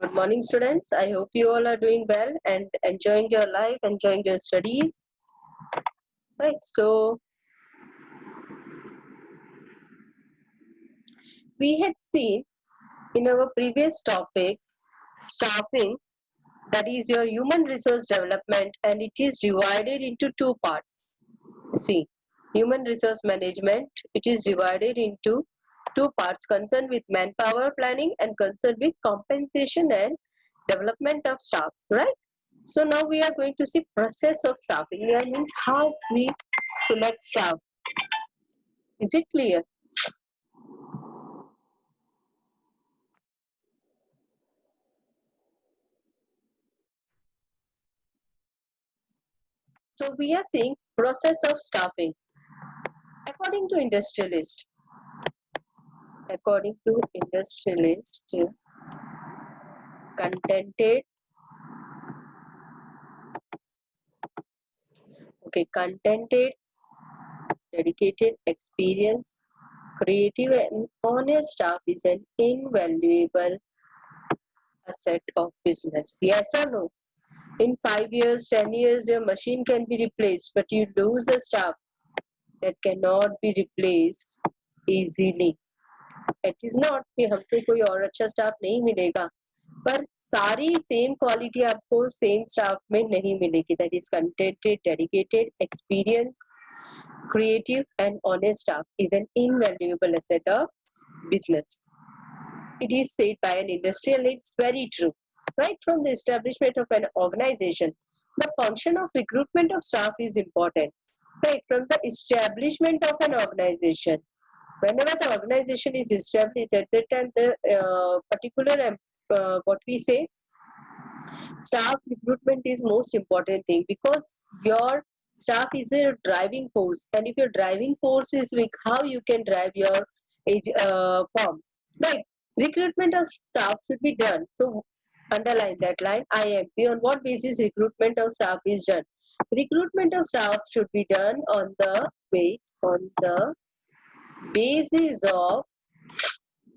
Good morning, students. I hope you all are doing well and enjoying your life, enjoying your studies. Right. So we had seen in our previous topic, staffing, that is your human resource development, and it is divided into two parts. See, human resource management, it is divided into two parts concerned with manpower planning and concerned with compensation and development of staff, right? So now we are going to see process of staffing. That means how we select staff. Is it clear? So we are seeing process of staffing. According to industrialist, contented, contented, dedicated, experienced, creative, and honest staff is an invaluable asset of business. Yes or no? In 5 years, 10 years, your machine can be replaced, but you lose a staff that cannot be replaced easily. It is not कि हमको कोई और अच्छा staff नहीं मिलेगा, पर सारी same quality आपको सेम स्टाफ में नहीं मिलेगी. That is contented, dedicated, experience, creative and honest staff is an invaluable asset of business. It is said by an industrial, it's very true. Right from the establishment of an organization, the function of recruitment of staff is important. Right from the establishment of an organization, whenever the organization is established, at that time the particular what we say staff recruitment is most important thing, because your staff is a driving force, and if your driving force is weak, how you can drive your firm, right? Recruitment of staff should be done. So underline that line, IMP. On what basis recruitment of staff is done? Recruitment of staff should be done on the basis of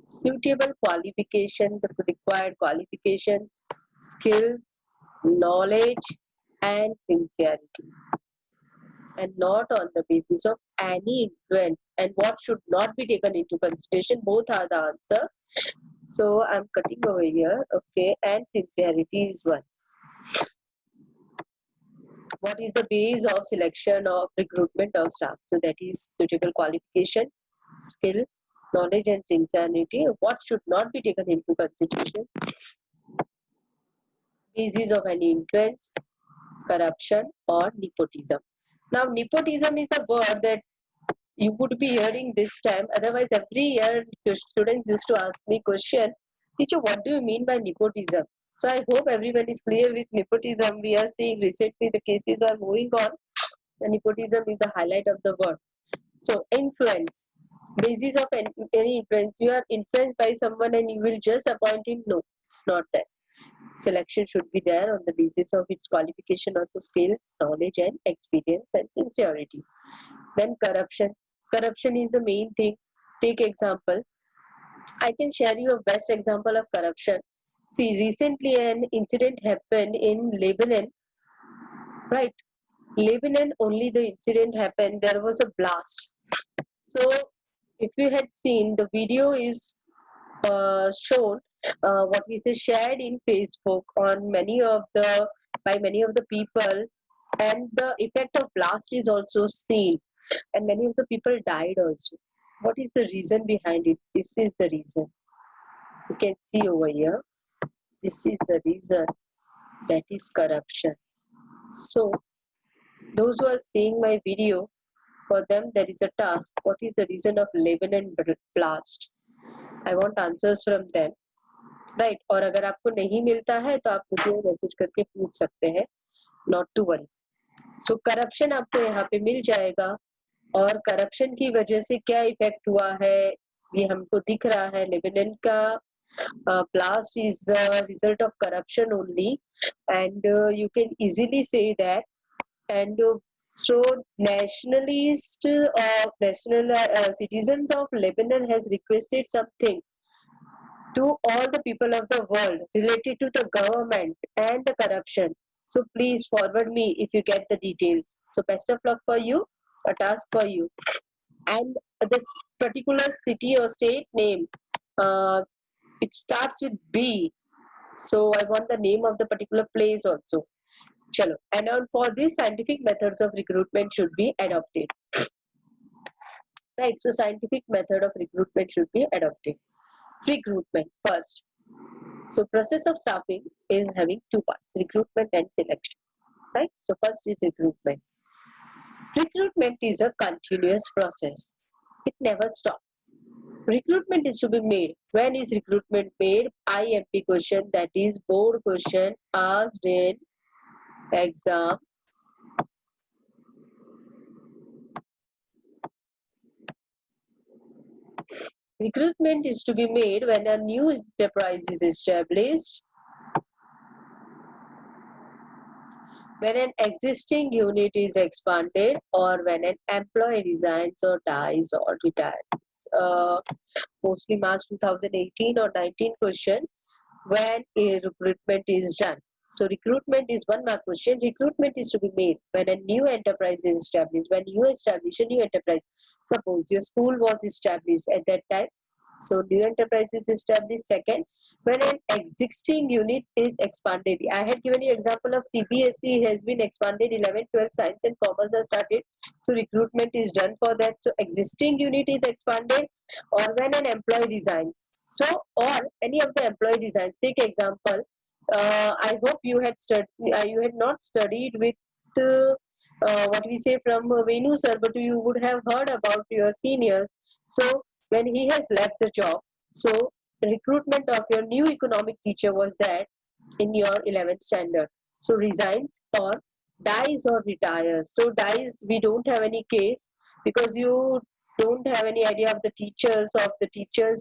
suitable qualification, the required qualification, skills, knowledge, and sincerity, and not on the basis of any influence. And what should not be taken into consideration, both are the answer. So I'm cutting over here, okay, and sincerity is one. What is the base of selection of recruitment of staff? So that is suitable qualification, skill, knowledge, and sincerity. What should not be taken into consideration? Basis of any influence, corruption, or nepotism. Now, nepotism is a word that you would be hearing this time. Otherwise, every year students used to ask me question, teacher, what do you mean by nepotism? So I hope everyone is clear with nepotism. We are seeing recently the cases are moving on. The nepotism is the highlight of the word. So influence, basis of any influence. You are influenced by someone and you will just appoint him. No, it's not that. Selection should be there on the basis of its qualification, also skills, knowledge, and experience, and sincerity. Then corruption. Corruption is the main thing. Take example. I can share you a best example of corruption. See, recently an incident happened in Lebanon, right? Lebanon, only the incident happened. There was a blast. So, if you had seen, the video is shown, what we say, shared in Facebook on many of the by many of the people, and the effect of blast is also seen, and many of the people died also. What is the reason behind it? This is the reason. You can see over here. This is the reason. That is corruption. So those who are seeing my video, for them there is a task. What is the reason of Lebanon blast? I want answers from them. Right और अगर आपको नहीं मिलता है तो आप मुझे message करके पूछ सकते हैं. Not to worry. So corruption आपको यहाँ पे मिल जाएगा, और करप्शन की वजह से क्या इफेक्ट हुआ है ये हमको दिख रहा है. लेबनान का blast is the result of corruption only, and you can easily say that. And so nationalist national citizens of Lebanon has requested something, to all the people of the world related to the government and the corruption. So please forward me if you get the details. So best of luck for you, a task for you. And this particular city or state name, uh, it starts with B. So I want the name of the particular place also. Chalo. And for this, scientific methods of recruitment should be adopted. Right. So scientific method of recruitment should be adopted. Recruitment first. So process of staffing is having two parts: recruitment and selection. Right. So first is recruitment. Recruitment is a continuous process. It never stops. Recruitment is to be made. When is recruitment made? IMP question, that is board question asked in exam. Recruitment is to be made when a new enterprise is established, when an existing unit is expanded, or when an employee resigns or dies or retires. Uh, Mostly March 2018 or 19 question, when a recruitment is done. So recruitment is one mark question. Recruitment is to be made when a new enterprise is established. When you establish a new enterprise, suppose your school was established at that time. So new enterprise is established. Second, when an existing unit is expanded. I had given you example of CBSE has been expanded. 11, 12 science and commerce are started. So recruitment is done for that. So existing unit is expanded, or when an employee resigns. So, or any of the employee resigns. Take example. I hope you had not studied with what we say from Venu sir, but you would have heard about your seniors. So when he has left the job, so recruitment of your new economic teacher was that in your 11th standard. So resigns or dies or retires. So dies, we don't have any case because you don't have any idea of the teachers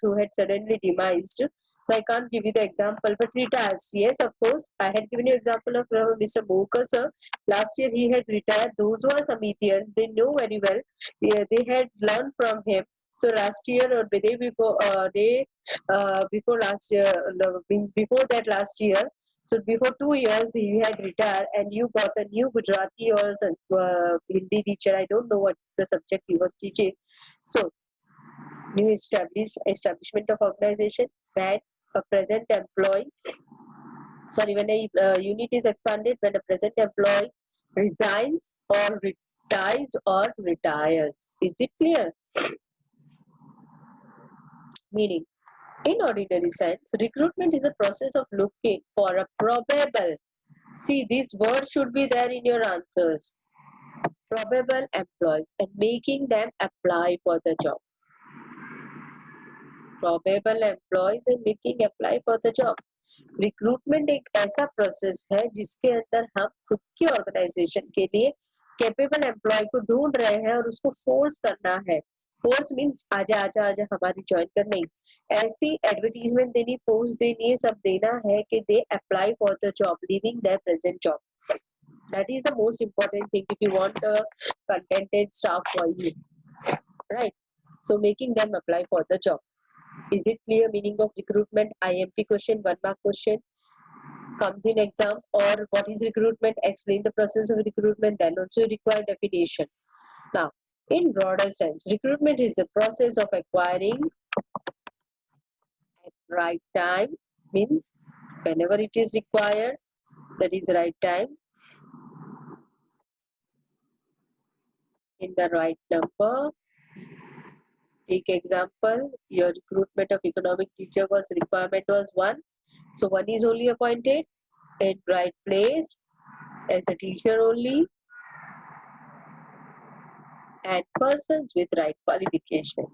who had suddenly demised. So I can't give you the example, but retires. Yes, of course. I had given you example of Mr. Moka sir. Last year he had retired. Those who are Samithians, they know very well. Yeah, they had learned from him. So last year or the day before last year, means before that last year. So before 2 years he had retired, and you got a new Gujarati or Hindi teacher. I don't know what the subject he was teaching. So new establishment of organization, when a present employee, sorry, when a unit is expanded, when a present employee resigns or retires or retires. Is it clear? Meaning, in ordinary sense, recruitment is a process of looking for a probable. See, this word should be there in your answers. Probable employees and making them apply for the job. Probable employees and making apply for the job. Recruitment एक ऐसा process है जिसके अंदर हम खुद की organisation के लिए कैपेबल एम्प्लॉय को ढूंढ रहे हैं और उसको फोर्स करना है. फोर्स मीन्स आजा आजा आजा हमारी ज्वाइन कर, नहीं, ऐसी एडवर्टीजमेंट देनी, पोस्ट देनी है, सब देना है कि they apply for the job living there present job. That is the most important thing if you want a contented staff for you, right? So making them apply for the job. Is it clear? Meaning of recruitment, IMP question, one mark question comes in exams. Or what is recruitment? Explain the process of recruitment, then also require definition. Now, in broader sense, recruitment is the process of acquiring at right time, means whenever it is required, that is right time, in the right number. Take example, your recruitment of economic teacher was requirement was 1. So 1 is only appointed in right place as a teacher only, and persons with right qualification.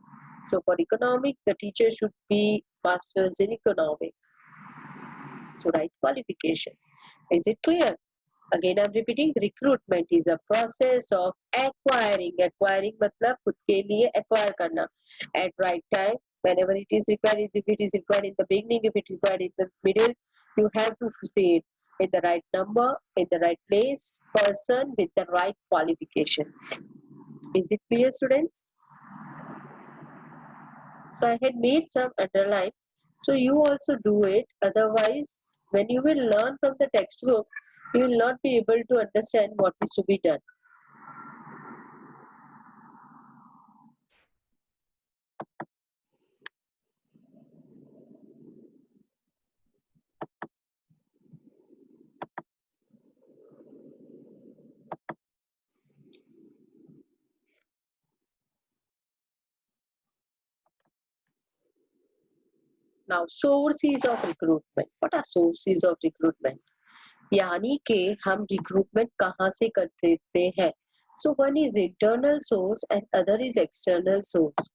So for economic, the teacher should be masters in economic. So right qualification. Is it clear? Again I'm repeating, recruitment is a process of acquiring. Acquiring मतलब खुद के लिए acquire करना at right time, whenever it is required. If it is required in the beginning, if it is required in the middle, you have to say it in the right number, in the right place, person with the right qualification. Is it clear, students? So I had made some underline So you also do it. Otherwise, when you will learn from the textbook, you will not be able to understand what is to be done. Now, sources of recruitment. What are sources of recruitment? यानी कि हम recruitment कहाँ से कर देते हैं? So one is internal source and other is external source.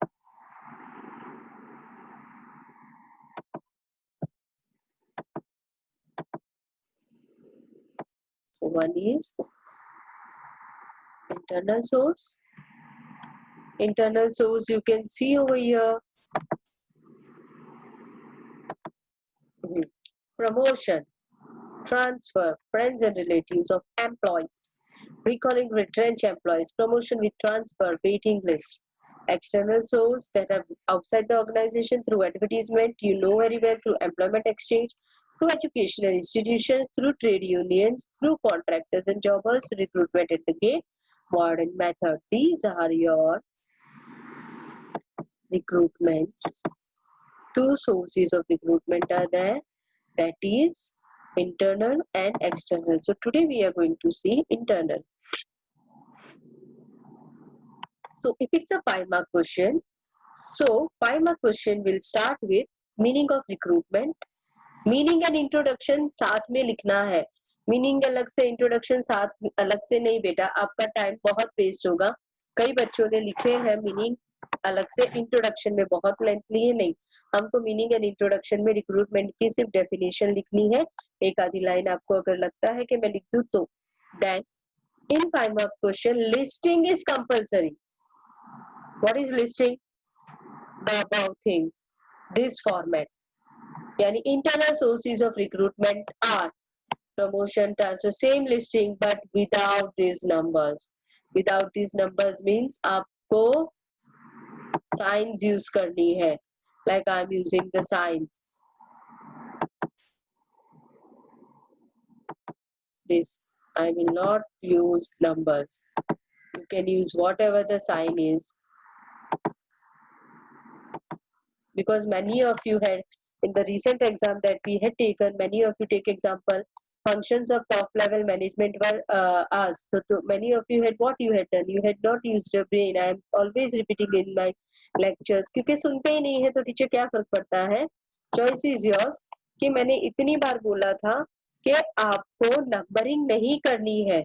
So one is internal source. Internal source you can see over here. Promotion, transfer, friends and relatives of employees, recalling retrenched employees, promotion with transfer, waiting list. External source that are outside the organization through advertisement, you know very well, through employment exchange, through educational institutions, through trade unions, through contractors and jobbers, recruitment at the gate, modern method. These are your recruitments. Two sources of recruitment are there, that is internal and external. So today we are going to see internal. So if it's a 5-mark question, so 5-mark question will start with meaning of recruitment. Meaning and introduction साथ में लिखना है. Meaning अलग से, introduction साथ अलग से नहीं बेटा, आपका टाइम बहुत वेस्ट होगा. कई बच्चों ने लिखे हैं मीनिंग अलग से, इंट्रोडक्शन में बहुत लेंथली है. नहीं, हमको मीनिंग एंड इंट्रोडक्शन में रिक्रूटमेंट की सिर्फ डेफिनेशन लिखनी है. एक आधी लाइन आपको अगर लगता है कि मैं लिख दूं तो then in 5-mark question listing is compulsory. What is listing? The above thing, this format. यानी internal sources of recruitment are promotion, transfer, same listing but without these numbers. Without these numbers means आपको signs use करनी है. Like I am using the signs. This I will not use numbers. You can use whatever the sign is. Because many of you had in the recent exam that we had taken, many of you take example, functions of top level management were asked. So to many of you had, what you had done, you had not used your brain. I am always repeating in my lectures क्योंकि सुनते ही नहीं है तो teacher क्या फर्क पड़ता है. Choice is yours. कि मैंने इतनी बार बोला था कि आपको नंबरिंग नहीं करनी है,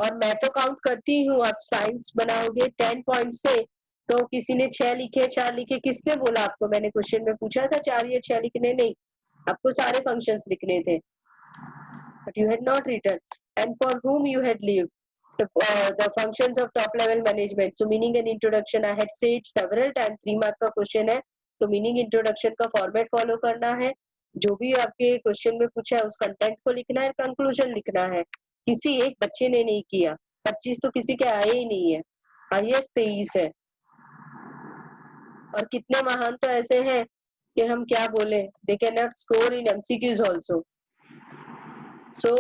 और मैं तो काउंट करती हूँ. आप साइंस बनाओगे 10 पॉइंट से, तो किसी ने 6 लिखे, 4 लिखे, किसने बोला आपको? मैंने क्वेश्चन में पूछा था 4 या 6 लिखने? नहीं, आपको सारे फंक्शंस लिखने थे. But you had not written. And for whom you had lived the functions of top level management. So meaning and introduction I had said several times. 3 mark का क्वेश्चन है तो मीनिंग इंट्रोडक्शन का format follow करना है. जो भी आपके question में पूछा है उस कंटेंट को लिखना है, कंक्लूजन लिखना है. किसी एक बच्चे ने नहीं किया. 25 तो किसी के आए ही नहीं है, हाईएस्ट 23 है. और कितने महान तो ऐसे हैं कि हम क्या बोले, they can not score in MCQs also. So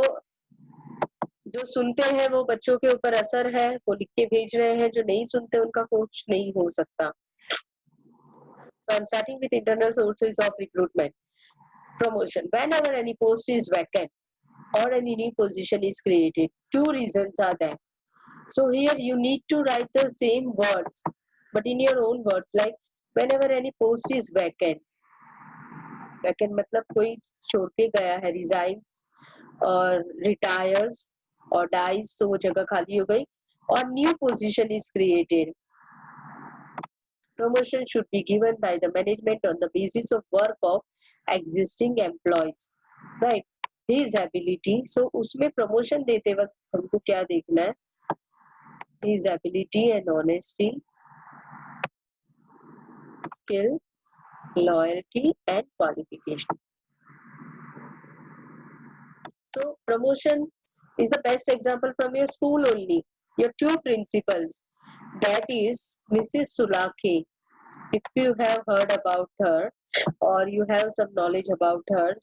जो सुनते हैं वो बच्चों के ऊपर असर है, वो लिख के भेज रहे हैं. जो नहीं सुनते उनका कुछ नहीं हो सकता. So I'm starting with internal sources of recruitment. Promotion. Whenever any post is vacant or any new position is created, 2 reasons are there. So here you need to write the same words, but in your own words. Like whenever any post is vacant. Vacant मतलब कोई छोड़ के गया है, resigns और retires और dies, तो वो जगह खाली हो गई, और new position is created. Promotion should be given by the management on the basis of work of existing employees, right? His ability. So उसमें promotion देते वक्त हमको क्या देखना है? His ability and honesty, skill, loyalty and qualification. So promotion is the best example from your school only. Your 2 principals, that is Mrs. Sulake. If you have heard about her, or you have some knowledge about her.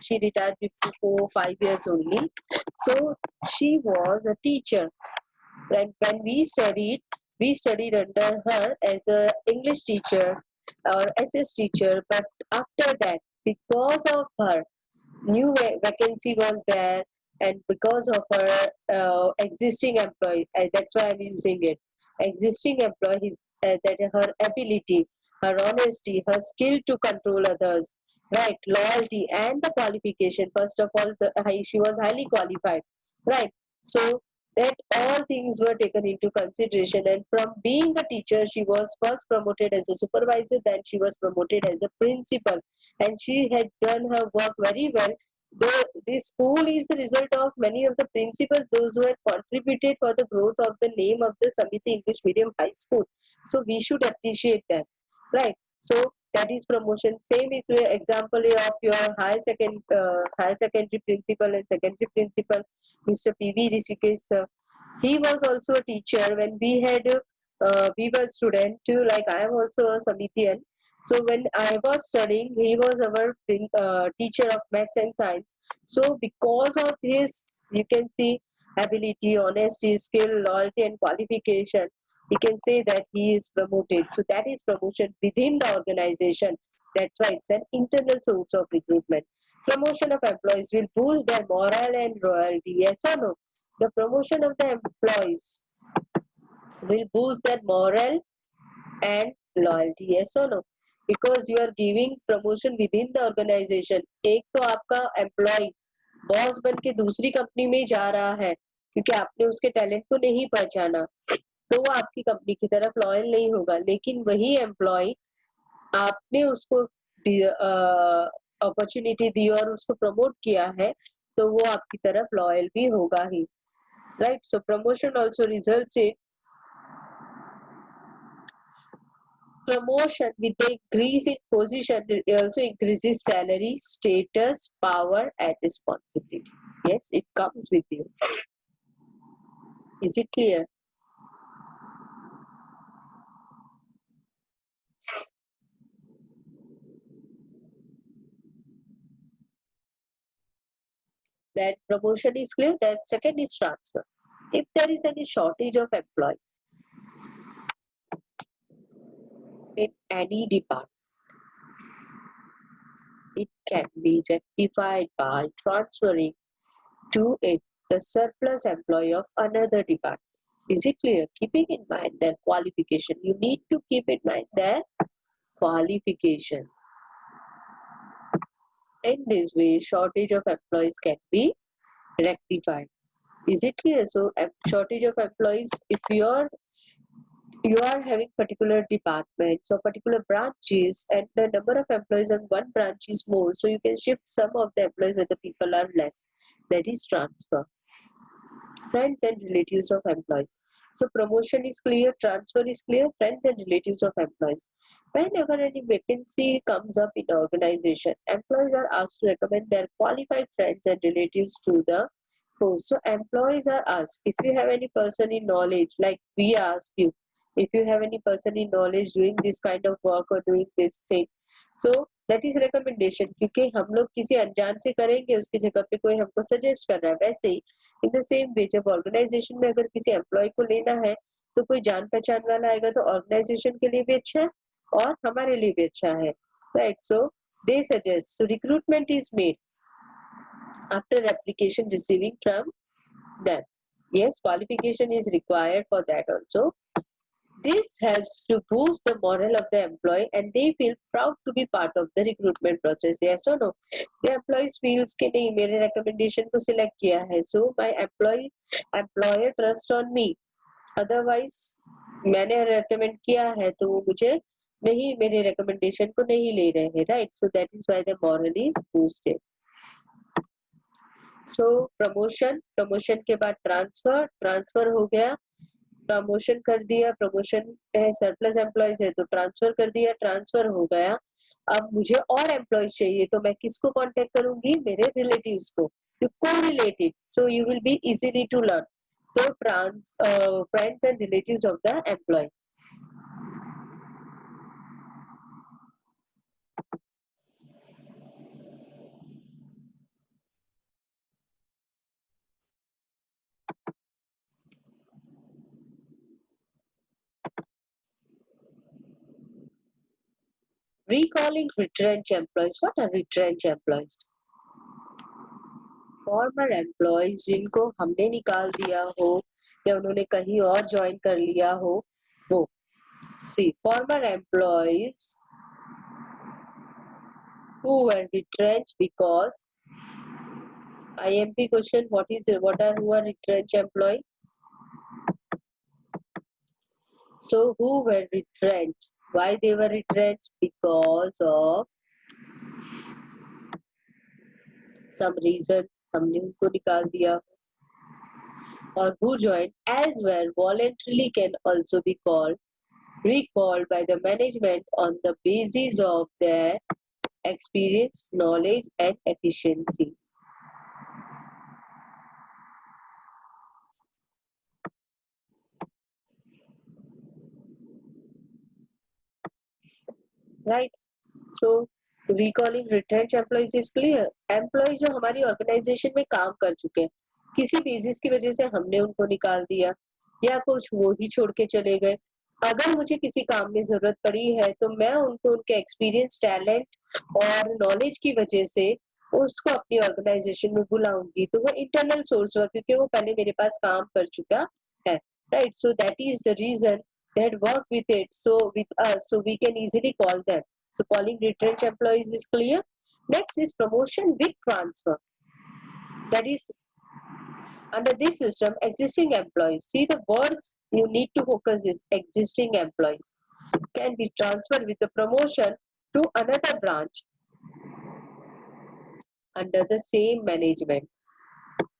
She retired before 5 years only. So she was a teacher. And when we studied under her as a English teacher or SS teacher. But after that, because of her, new vacancy was there, and because of her existing employee, that's why I'm using it, existing employees, that her ability, her honesty, her skill to control others, right, loyalty and the qualification. First of all, she was highly qualified, right? So that all things were taken into consideration, and from being a teacher she was first promoted as a supervisor, then she was promoted as a principal, and she had done her work very well. This school is the result of many of the principals, those who have contributed for the growth of the name of the Samiti English Medium High School. So we should appreciate them, right? So that is promotion. Same is the example of your higher secondary principal and secondary principal, Mr. P.V. Rishikesh sir. He was also a teacher when we were student too. Like I am also a Samitian. So when I was studying, he was our teacher of maths and science. So because of his, you can see, ability, honesty, skill, loyalty, and qualification, we can say that he is promoted. So that is promotion within the organization. That's why it's an internal source of recruitment. Promotion of employees will boost their morale and loyalty. Yes or no? The promotion of the employees will boost their morale and loyalty. Yes or no? Because you are giving promotion within the organization. एक तो आपका employ boss बन के दूसरी company में जा रहा है क्योंकि आपने उसके टैलेंट को नहीं पहचाना, तो वो आपकी कंपनी की तरफ लॉयल नहीं होगा। लेकिन वही एम्प्लॉय, आपने उसको अपॉर्चुनिटी दी और उसको प्रमोट किया है, तो वो आपकी तरफ लॉयल भी होगा ही, right? So promotion also results in promotion with the increase in position. It also increases salary, status, power, and responsibility. Yes, it comes with you. Is it clear? That promotion is clear. That second is transfer. If there is any shortage of employee in any department, it can be rectified by transferring to it the surplus employee of another department. Is it clear? Keeping in mind their qualification. You need to keep in mind their qualification. In this way, shortage of employees can be rectified. Is it clear? So, shortage of employees, if you are having particular departments or particular branches, and the number of employees on one branch is more, so you can shift some of the employees where the people are less. That is transfer. Friends and relatives of employees. So promotion is clear, transfer is clear, friends and relatives of employees. Whenever any vacancy comes up in the organization, employees are asked to recommend their qualified friends and relatives to the post. So employees are asked, if you have any person in knowledge, like we asked you, if you have any person in knowledge doing this kind of work or doing this thing, so that is recommendation. क्योंकि हम लोग किसी अनजान से करेंगे, उसकी जगह पे कोई हमको सजेस्ट कर रहा है, वैसे ही इन द सेम वे जब ऑर्गेनाइजेशन में अगर किसी एम्प्लॉय को लेना है, तो कोई जान पहचान वाला आएगा तो ऑर्गेनाइजेशन के लिए भी अच्छा है और हमारे लिए भी अच्छा है, right? So they suggest, so recruitment is made after application receiving from them. Yes, qualification is required for that also. This helps to boost the morale of the employee and they feel proud to be part of the recruitment process. Yes or no? The employees feels कि नहीं, मेरे recommendation को select किया है, so my employer trust on me. Otherwise मैंने recommend किया है तो वो मुझे नहीं, मेरे recommendation को नहीं ले रहे हैं, right? So that is why the morale is boosted. So promotion के बाद transfer हो गया, प्रमोशन कर दिया, प्रमोशन है, सरप्लस एम्प्लॉयज है तो ट्रांसफर कर दिया, ट्रांसफर हो गया। अब मुझे और एम्प्लॉयज चाहिए तो मैं किसको कांटेक्ट करूंगी? मेरे रिलेटिव्स को, you correlated, so you will be easily to learn. तो friends and relatives of the employ. Recalling retrenched employees. What are retrenched employees? Former employees जिनको हमने निकाल दिया हो या उन्होंने कहीं और ज्वाइन कर लिया हो वो. See, former employees who were retrenched because IMP question. Who are retrenched employee? So who were retrenched? Why they were retrenched? Because of some reasons हमने उनको निकाल दिया. Or who joined as well voluntarily can also be recalled by the management on the basis of their experience, knowledge and efficiency. Right? So recalling retrenched employees is clear. Employees जो हमारी organization में काम कर चुके हैं, किसी basis की वजह से हमने उनको निकाल दिया या कुछ वो ही छोड़ के चले गए. अगर मुझे किसी काम में जरूरत पड़ी है तो मैं उनको उनके एक्सपीरियंस, टैलेंट और नॉलेज की वजह से उसको अपनी ऑर्गेनाइजेशन में बुलाऊंगी. तो वो इंटरनल सोर्स हुआ क्योंकि वो पहले मेरे पास काम कर चुका है. Right. So that is the reason that work with it, so with us, so we can easily call them. So calling retrenched employees is clear. Next is promotion with transfer. That is under this system, existing employees. See, the words you need to focus is existing employees can be transferred with the promotion to another branch under the same management.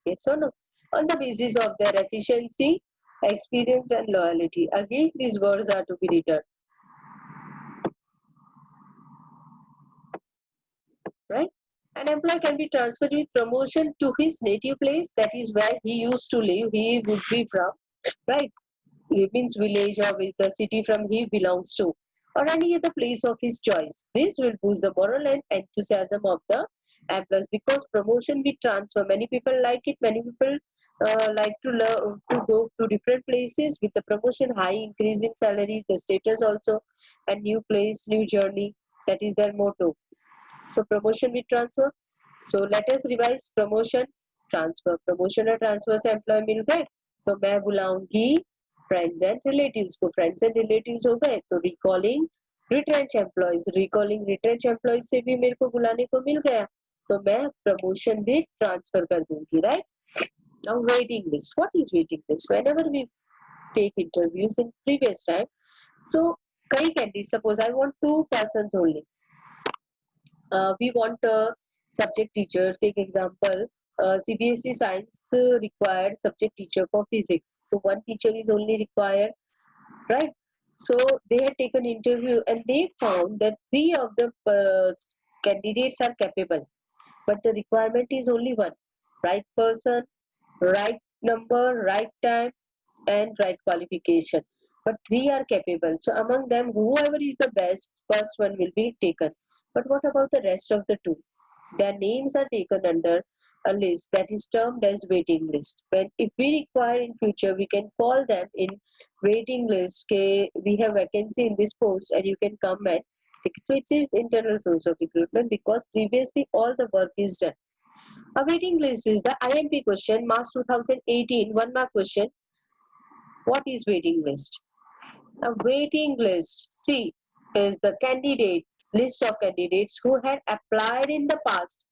Yes or no? On the basis of their efficiency, experience and loyalty. Again, these words are to be written. Right? An employee can be transferred with promotion to his native place, that is where he used to live, he would be from, right? It means village or with the city from he belongs to, or any other place of his choice. This will boost the moral and enthusiasm of the employees because promotion with transfer. Many people like it, many people like to learn to go to different places with the promotion, high increase in salary, the status also, and new place, new journey. That is their motto. So promotion with transfer. So let us revise promotion, transfer. Promotion और transfer से employee मिल गए तो मैं बुलाऊंगी friends and relatives को. Friends and relatives हो गए तो recalling retrenched employees. Recalling retrenched employees से भी मेरे को बुलाने को मिल गया तो मैं promotion भी transfer कर दूंगी. Right? Now waiting list. What is waiting list? Whenever we take interviews in previous time, so कई candidates, suppose I want 2 persons only. We want a subject teacher. Take example, CBSE science required subject teacher for physics. So one teacher is only required, right? So they had taken interview and they found that 3 of the candidates are capable, but the requirement is only one: right person, right number, right time, and right qualification. But 3 are capable. So among them, whoever is the best, first one will be taken. But what about the rest of the 2? Their names are taken under a list that is termed as waiting list. When if we require in future, we can call them in waiting list. We have vacancy in this post, and you can come and so it is internal source of recruitment because previously all the work is done. A waiting list is the IMP question, March 2018, 1 mark question. What is waiting list? A waiting list, C, is the candidates, list of candidates who had applied in the past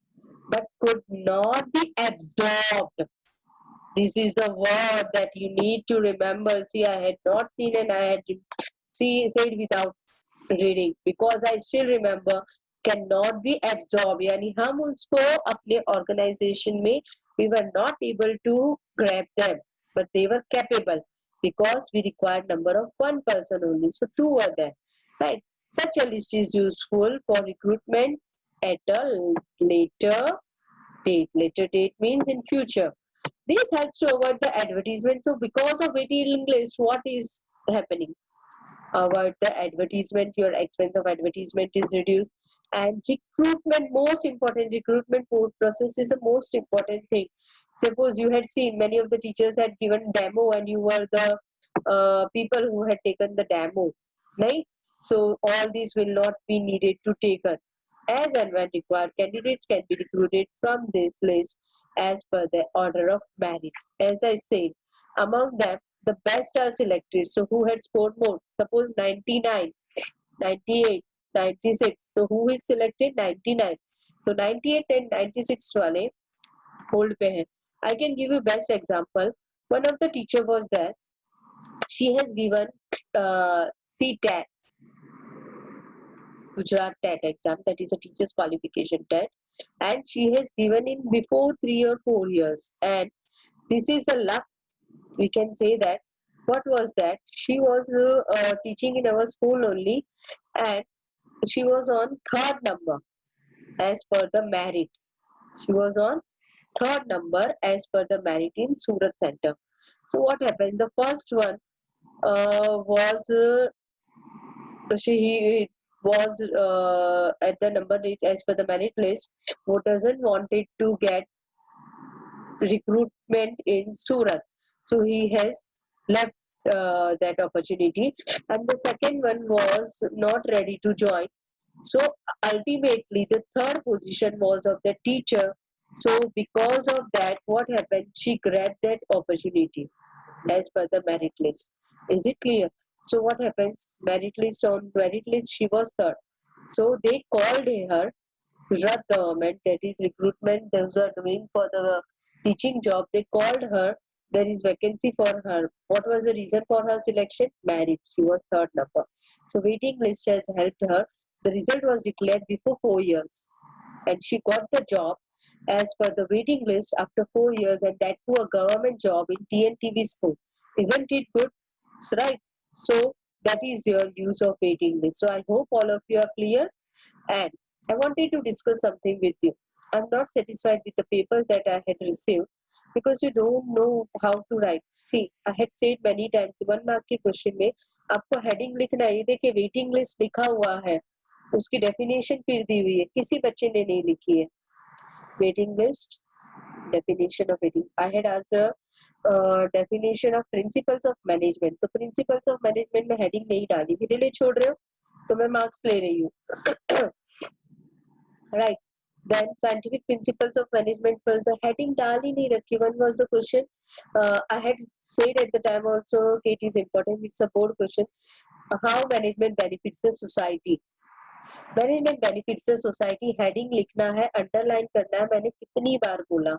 but could not be absorbed. This is the word that you need to remember. See, I had not seen and I had said without reading because I still remember cannot be absorbed. यानी हम उसको अपने organization में we were not able to grab them, but they were capable because we required number of 1 person only. So 2 were there, right? Such a list is useful for recruitment at a later date. Later date means in future. This helps to avoid the advertisement. So because of waiting list, what is happening? Avoid the advertisement, your expense of advertisement is reduced. And recruitment, most important, recruitment process is the most important thing. Suppose you had seen many of the teachers had given demo and you were the people who had taken the demo, right? So all these will not be needed to take her. As and when required, candidates can be recruited from this list as per the order of merit. As I said, among them, the best are selected. So who had scored more? Suppose 99, 98, 96. So who is selected? 99. So 98 and 96 वाले hold पे हैं. I can give you best example. One of the teacher was there. She has given CTAT, Gujarat TET exam, that is a teacher's qualification TET, and she has given in before 3 or 4 years. And this is a luck, we can say that. What was that? She was teaching in our school only, and she was on third number as per the merit. She was on third number as per the merit in Surat Center. So what happened? The first one was she was at the number as per the merit list who doesn't wanted to get recruitment in Surat. So he has left that opportunity. And the second one was not ready to join. So ultimately, the third position was of the teacher. So because of that, what happened? She grabbed that opportunity as per the merit list. Is it clear? So what happens? Merit list, on merit list, she was third. So they called her Gujarat government, that is recruitment those are doing for the teaching job. They called her. There is vacancy for her. What was the reason for her selection? Merit. She was third number. So waiting list has helped her. The result was declared before 4 years, and she got the job as per the waiting list after 4 years, and that to a government job in TNTV school. Isn't it good? So, right. So that is your use of waiting list. So I hope all of you are clear. And I wanted to discuss something with you. I'm not satisfied with the papers that I had received because you don't know how to write. See, I had said many times, 1 mark के question में आपको heading लिखना है. ये देखिए waiting list लिखा हुआ है, उसकी डेफिनेशन फिर दी हुई है, किसी बच्चे ने नहीं लिखी है. Waiting list, definition of waiting. I had asked the definition of principles of management. तो principles of management में heading नहीं डाली, मेरे लिए छोड़ रहे हो तो मैं मार्क्स ले रही हूँ. Right. Then scientific principles of management was the heading डाल ही नहीं रखी. One was the question. I had said at the time also it is important. It's a board question. How management benefits the society. Management benefits से society heading लिखना है, underline करना है. मैंने कितनी बार बोला,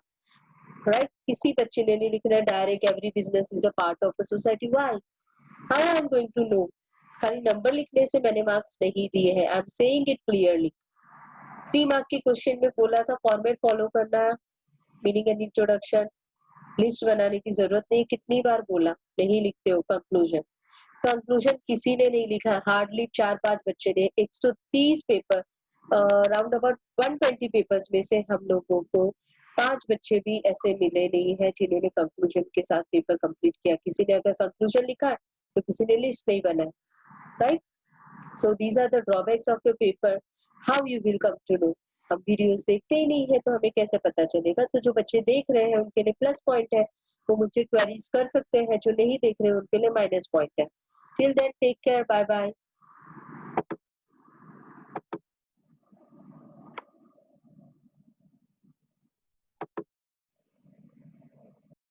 राइट? किसी बच्चे ने नहीं लिखना है direct every business is a part of the society. Why? How I am going to know? खाली नंबर लिखने से मैंने मार्क्स नहीं दिए हैं. I am saying it clearly. 3 mark के क्वेश्चन में बोला था फॉर्मेट फॉलो करना, मीनिंग एंड इंट्रोडक्शन, लिस्ट बनाने की जरूरत नहीं. कितनी बार बोला? नहीं लिखते हो. कंक्लूजन, कंक्लूजन किसी ने नहीं लिखा. हार्डली 4-5 बच्चे ने. 130 पेपर, राउंड अबाउट 120 पेपर्स में से हम लोगों को 5 बच्चे भी ऐसे मिले नहीं है जिन्होंने कंक्लूजन के साथ पेपर कंप्लीट किया. किसी ने अगर कंक्लूजन लिखा है तो किसी ने लिस्ट नहीं बनाया, right? So these are the drawbacks of your paper. How you will come to know? हम वीडियोस देखते ही नहीं है तो हमें कैसे पता चलेगा? तो जो बच्चे देख रहे हैं उनके लिए प्लस पॉइंट है, वो मुझसे क्वेरीज कर सकते हैं. जो नहीं देख रहे उनके लिए माइनस पॉइंट है. Till then, take care. Bye bye.